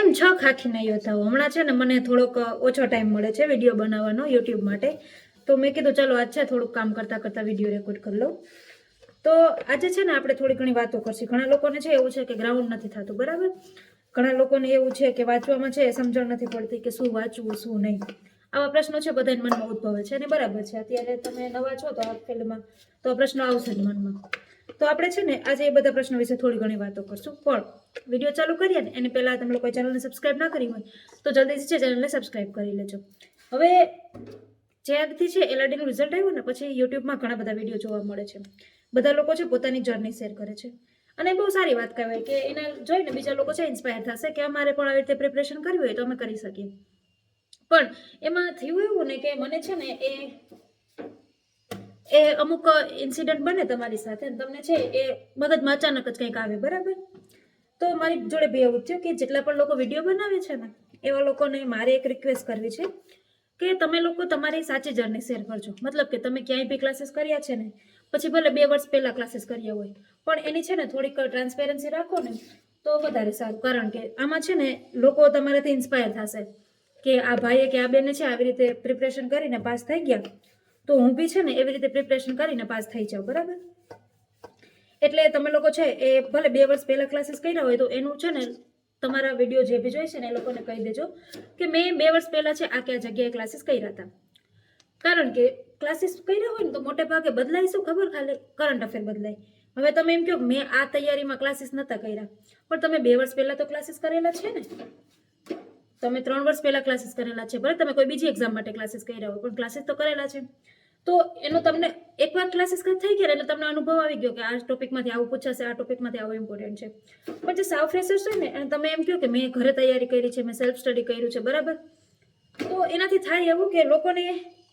કેમ છ ખાખીને આવ્યો થાવ? હમણાં છે ને મને થોડોક ઓછો ટાઈમ મળે છે વિડીયો બનાવવાનો યુટ્યુબ માટે, તો મેં કીધું ચલો આજ છે થોડુંક કામ કરતાં કરતાં વિડીયો રેકોર્ડ કરી લઉં. તો આજે છે ને આપણે થોડી ઘણી વાતો કરશું. ઘણા લોકોને છે એવું છે કે ગ્રાઉન્ડ નથી થતું, બરાબર. ઘણા લોકોને એવું છે કે વાંચવામાં છે સમજણ નથી પડતી કે શું વાંચવું શું નહીં. આવા પ્રશ્નો છે બધાના મનમાં ઉદ્ભવે છે અને બરાબર છે. અત્યારે તમે નવા છો તો આ ફિલ્ડમાં તો આ પ્રશ્નો આવશે જ મનમાં. તો આપણે છે ને આજે એ બધા પ્રશ્નો વિશે થોડી ઘણી વાતો કરશું. પણ વિડીયો ચાલુ કરીએ ને એની પહેલાં તમે લોકો ચેનલને સબસ્ક્રાઇબ ના કરી હોય તો જલ્દીથી છે ચેનલને સબસ્ક્રાઇબ કરી લેજો. હવે જ્યારથી છે એલઆરડીનું રિઝલ્ટ આવ્યું ને પછી યુટ્યુબમાં ઘણા બધા વિડીયો જોવા મળે છે. બધા લોકો છે પોતાની જર્ની શેર કરે છે અને બહુ સારી વાત કહેવાય કે એને જોઈને બીજા લોકો છે ઇન્સ્પાયર થશે કે અમારે પણ આવી રીતે પ્રિપરેશન કરવી હોય તો અમે કરી શકીએ. પણ એમાં થયું એવું ને કે મને છે ને એ અમુક ઇન્સિડન્ટ બને તમારી સાથે તમને છે એ મગજમાં અચાનક જ કંઈક આવે, બરાબર. તો મારી જોડે બી એવું થયું કે જેટલા પણ લોકો વિડીયો બનાવે છે ને એવા લોકોને મારે એક રિક્વેસ્ટ કરવી છે કે તમે લોકો તમારી સાચી જર્ની શેર કરજો. મતલબ કે તમે ક્યાંય બી ક્લાસીસ કર્યા છે ને પછી ભલે 2 વર્ષ પહેલા ક્લાસીસ કર્યા હોય પણ એની છે ને થોડીક ટ્રાન્સપેરન્સી રાખો ને તો વધારે સારું. કારણ કે આમાં છે ને લોકો તમારાથી ઇન્સ્પાયર થશે કે આ ભાઈએ કે આ બેને છે આવી રીતે પ્રિપરેશન કરીને પાસ થઈ ગયા તો હું બી છે ને એવી રીતે પ્રિપરેશન કરીને પાસ થઈ જાઉં, બરાબર. એટલે તમે લોકો છે એ ભલે 2 વર્ષ પહેલા ક્લાસીસ કર્યા હોય તો એનું છે ને તમારા વિડીયો જે બી જોઈ છે ને એ લોકોને કહી દેજો કે મેં 2 વર્ષ પહેલા છે આ કયા જગ્યાએ ક્લાસીસ કર્યા હતા. કારણ કે ક્લાસીસ કર્યા હોય ને તો મોટે ભાગે બદલાય શું ખબર, ખાલી કરંટ અફેર બદલાય. હવે તમે એમ કહો મેં આ તૈયારીમાં ક્લાસીસ નહોતા કર્યા પણ તમે 2 વર્ષ પહેલા તો ક્લાસીસ કરેલા છે ને, તમે 3 વર્ષ પહેલા ક્લાસીસ કરેલા છે, બરાબર. તમે કોઈ બીજી એક્ઝામ માટે ક્લાસીસ કર્યા હોય પણ ક્લાસીસ તો કરેલા છે. તો એનો તમને એકવાર ક્લાસીસ થઈ ગયા એટલે તમને અનુભવ આવી ગયો કે આ ટોપિકમાંથી આવું પૂછાશે, આ ટોપિકમાંથી આવું ઇમ્પોર્ટન્ટ છે. પણ જે સાવ ફ્રેશર્સ છે ને અને તમે એમ કહો કે મેં ઘરે તૈયારી કરી છે, મેં સેલ્ફ સ્ટડી કર્યું છે, બરાબર. તો એનાથી થાય એવું કે લોકોને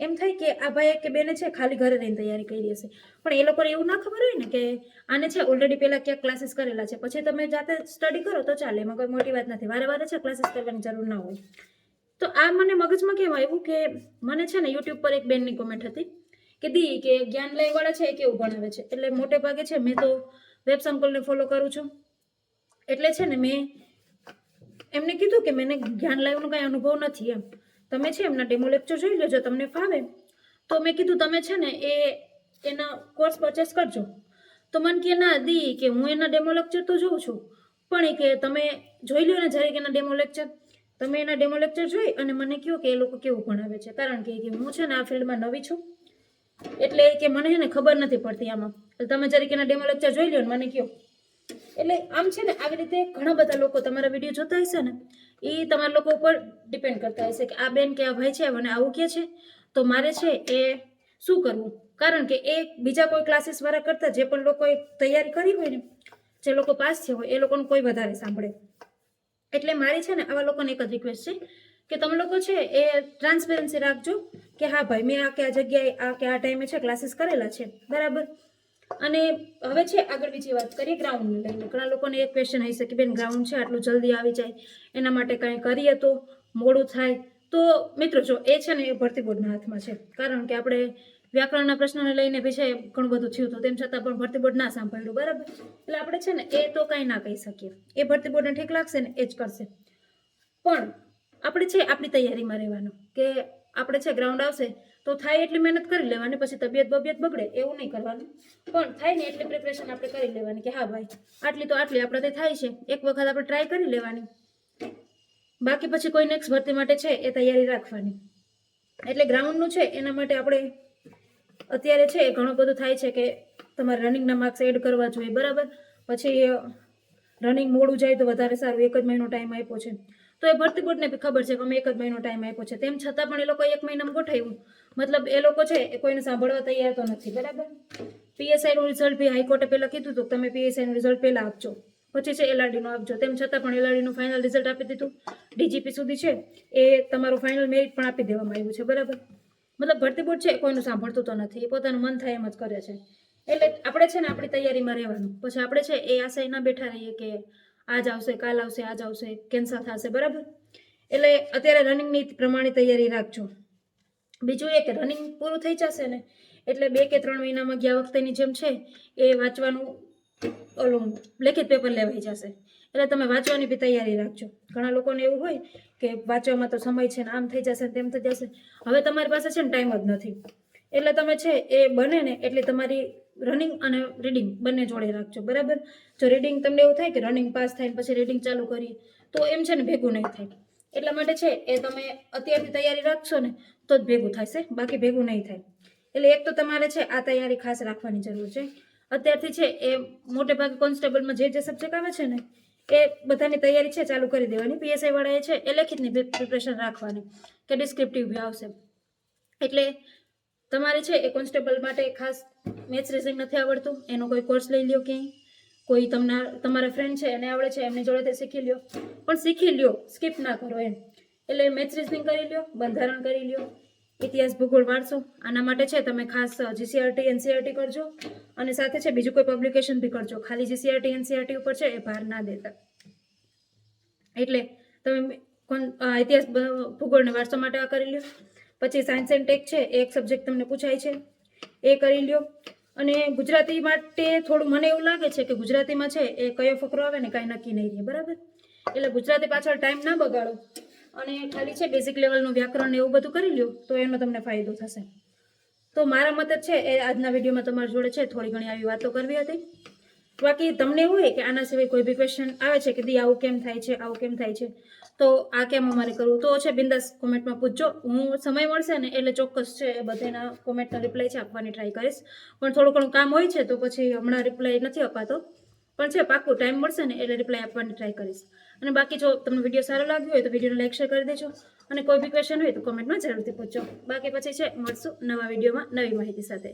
એમ થાય કે આ ભાઈ કે બેને છે ખાલી ઘરે રહીને તૈયારી કરી હશે. પણ એ લોકોને એવું ના ખબર હોય ને કે આને છે ઓલરેડી પહેલા ક્યાંક ક્લાસીસ કરેલા છે. પછી તમે જાતે સ્ટડી કરો તો ચાલે, એમાં કોઈ મોટી વાત નથી. વારે વારે છે ક્લાસીસ કરવાની જરૂર ના હોય. તો આ મને મગજમાં કેમ આવ્યું કે મને છે ને યુટ્યુબ પર એક બેનની કોમેન્ટ હતી કે દી કે જ્ઞાન લયવાળા છે એ કેવું ભણાવે છે. એટલે મોટે ભાગે છે મેં તો વેબ સંકુલને ફોલો કરું છું એટલે છે ને મેં એમને કીધું કે મને જ્ઞાન લાઈવનો કાંઈ અનુભવ નથી એમ. તમે છે એમના ડેમો લેક્ચર જોઈ લેજો, તમને ફાવે તો મેં કીધું તમે છે ને એના કોર્સ પરચેસ કરજો. તો મને કે ના દી કે હું એના ડેમો લેક્ચર તો જોઉં છું પણ એ કે તમે જોઈ લો ને જરીક એના ડેમો લેક્ચર. તમે એના ડેમો લેક્ચર જોઈ અને મને કહો કે એ લોકો કેવું ભણાવે છે. કારણ કે હું છે ને આ ફિલ્ડમાં નવી છું એટલે કે મને છે ને ખબર નથી પડતી આમાં. તમે જરીક એના ડેમો લેક્ચર જોઈ લો ને મને કહો. એટલે આમ છે ને આવી રીતે ઘણા બધા લોકો તમારા વિડીયો જોતા હશે ને એ તમારા લોકો ઉપર ડિપેન્ડ કરતા હશે કે આ બેન કે આ ભાઈ છે મને આવું કહે છે તો મારે છે એ શું કરવું. કારણ કે એ બીજા કોઈ ક્લાસીસ વાળા કરતા જે પણ લોકોએ તૈયારી કરી હોય ને, જે લોકો પાસ થયા હોય એ લોકોનું કોઈ વધારે સાંભળે. એટલે મારી છે ને આવા લોકોને એક જ રિક્વેસ્ટ છે કે તમે લોકો છે એ ટ્રાન્સપેરન્સી રાખજો કે હા ભાઈ મેં આ કે આ જગ્યાએ આ કે આ ટાઈમે છે ક્લાસીસ કરેલા છે, બરાબર. અને હવે છે આગળ બીજી વાત કરીએ ગ્રાઉન્ડને લઈને. ઘણા લોકોને એક ક્વેશ્ચન હશે કે બેન ગ્રાઉન્ડ છે આટલું જલ્દી આવી જાય એના માટે કાંઈ કરીએ તો મોડું થાય. તો મિત્રો જો એ છે ને એ ભરતી બોર્ડના હાથમાં છે. કારણ કે આપણે વ્યાકરણના પ્રશ્નોને લઈને બી છે ઘણું બધું થયું હતું તેમ છતાં પણ ભરતી બોર્ડ ના સાંભળ્યું, બરાબર. એટલે આપણે છે ને એ તો કાંઈ ના કહી શકીએ. એ ભરતી બોર્ડને ઠીક લાગશે ને એ જ કરશે. પણ આપણે છે આપણી તૈયારીમાં રહેવાનું કે આપણે છે ગ્રાઉન્ડ આવશે તો થાય એટલી મહેનત કરી લેવાની, પછી તબિયત બગડે એવું નહીં કરવાનું. પણ થાય ને એટલી પ્રિપરેશન આપણે કરી લેવાની કે હા ભાઈ આટલી તો આટલી આપણાથી થાય છે, એક વખત આપણે ટ્રાય કરી લેવાની. બાકી પછી કોઈ નેક્સ્ટ ભરતી માટે છે એ તૈયારી રાખવાની. એટલે ગ્રાઉન્ડનું છે એના માટે આપણે અત્યારે છે ઘણું બધું થાય છે કે તમારે રનિંગના માર્ક્સ એડ કરવા જોઈએ, બરાબર. પછી રનિંગ મોડું જાય તો વધારે સારું. 1 જ મહિનો ટાઈમ આપ્યો છે તો એ ભરતી બોર્ડને બી ખબર છે કે અમે 1 જ મહિનો ટાઈમ આપ્યો છે. તેમ છતાં પણ એ લોકો 1 મહિનામાં ગોઠવ્યું. મતલબ એ લોકો છે એ કોઈને સાંભળવા તૈયાર તો નથી, બરાબર. પીએસઆઈનું રિઝલ્ટ બી હાઈકોર્ટે પહેલાં કીધું હતું તમે પીએસઆઈનું રિઝલ્ટ પહેલાં આપજો પછી છે એલઆરડીનું આપજો. તેમ છતાં પણ એલઆરડીનું ફાઇનલ રિઝલ્ટ આપી દીધું. ડીજીપી સુધી છે એ તમારું ફાઇનલ મેરિટ પણ આપી દેવામાં આવ્યું છે, બરાબર. મતલબ ભરતી બોર્ડ છે કોઈનું સાંભળતું તો નથી, એ પોતાનું મન થાય એમ જ કરે છે. એટલે આપણે છે ને આપણી તૈયારીમાં રહેવાનું. પછી આપણે છે એ આશાએ ના બેઠા રહીએ કે આજ આવશે કાલ આવશે આજ આવશે કેન્સલ થશે, બરાબર. એટલે અત્યારે રનિંગની પ્રમાણે તૈયારી રાખજો. બીજું એ કે રનિંગ પૂરું થઈ જશે ને એટલે 2 કે 3 મહિનામાં ગયા વખતેની જેમ છે એ વાંચવાનું ઓલું લેખિત પેપર લેવાઈ જશે. એટલે તમે વાંચવાની બી તૈયારી રાખજો. ઘણા લોકોને એવું હોય કે વાંચવામાં તો સમય છે ને આમ થઈ જશે ને તેમ થઈ જશે. હવે તમારી પાસે છે ને ટાઈમ જ નથી, એટલે તમે છે એ બને ને એટલે તમારી રનિંગ અને રીડિંગ બંને જોડે રાખજો, બરાબર. જો રીડિંગ તમને એવું થાય કે રનિંગ પાસ થાય ને પછી રીડિંગ ચાલુ કરીએ તો એમ છે ને ભેગું નહીં થાય. એટલા માટે છે એ તમે અત્યારથી તૈયારી રાખશો ને તો જ ભેગું થશે, બાકી ભેગું નહીં થાય. એટલે એક તો તમારે છે આ તૈયારી ખાસ રાખવાની જરૂર છે. અત્યારથી છે એ મોટે ભાગે કોન્સ્ટેબલમાં જે સબ્જેક્ટ આવે છે ને એ બધાની તૈયારી છે ચાલુ કરી દેવાની. PSI વાળાએ છે એ લેખિતની પ્રિપરેશન રાખવાની કે ડિસ્ક્રિપ્ટિવ બી આવશે. એટલે તમારે છે એ કોન્સ્ટેબલ માટે ખાસ મેથ્સ રીઝનિંગ નથી આવડતું એનો કોઈ કોર્સ લઈ લ્યો, ક્યાંય કોઈ તમારા ફ્રેન્ડ છે એને આવડે છે એમની જોડે શીખી લ્યો, પણ શીખી લ્યો, સ્કીપ ના કરો એમ. એટલે મેથ્સ રીઝનિંગ કરી લ્યો, બંધારણ કરી લ્યો, ઇતિહાસ ભૂગોળ વારસો. આના માટે છે તમે ખાસ GCRT NCERT કરજો અને સાથે છે બીજું કોઈ પબ્લિકેશન બી કરજો. ખાલી GCRT NCERT ઉપર છે એ ભાર ના દેતા. એટલે તમે ઇતિહાસ ભૂગોળ ને વારસો માટે આ કરી લ્યો. પછી સાયન્સ એન્ડ ટેક છે એક સબ્જેક્ટ તમને પૂછાય છે એ કરી લ્યો. અને ગુજરાતી માટે થોડું મને એવું લાગે છે કે ગુજરાતીમાં છે એ કયો ફકરો આવે ને કાંઈ નક્કી નહીં રહે, બરાબર. એટલે ગુજરાતી પાછળ ટાઈમ ના બગાડો અને ખાલી છે બેઝિક લેવલનું વ્યાકરણ ને એવું બધું કરી લ્યો તો એનો તમને ફાયદો થશે. તો મારા મતે છે એ આજના વિડીયોમાં તમારી જોડે છે થોડી ઘણી આવી વાતો કરવી હતી. બાકી તમને એવું હોય કે આના સિવાય કોઈ બી ક્વેશ્ચન આવે છે કે દી આવું કેમ થાય છે, આવું કેમ થાય છે, તો આ કેમ અમારે કરવું, તો છે બિંદાસ કોમેન્ટમાં પૂછજો. હું સમય મળશે ને એટલે ચોક્કસ છે એ બધાના કોમેન્ટનો રિપ્લાય છે આપવાની ટ્રાય કરીશ. પણ થોડું ઘણું કામ હોય છે તો પછી હમણાં રિપ્લાય નથી અપાતો, પણ છે પાક્કું ટાઈમ મળશે ને એટલે રિપ્લાય આપવાની ટ્રાય કરીશ. અને બાકી જો તમને વિડીયો સારો લાગ્યો હોય તો વિડીયોને લાઈક શેર કરી દેજો અને કોઈ બી ક્વેશ્ચન હોય તો કોમેન્ટમાં જરૂરથી પૂછજો. બાકી પછી છે મળશું નવા વિડીયોમાં નવી માહિતી સાથે.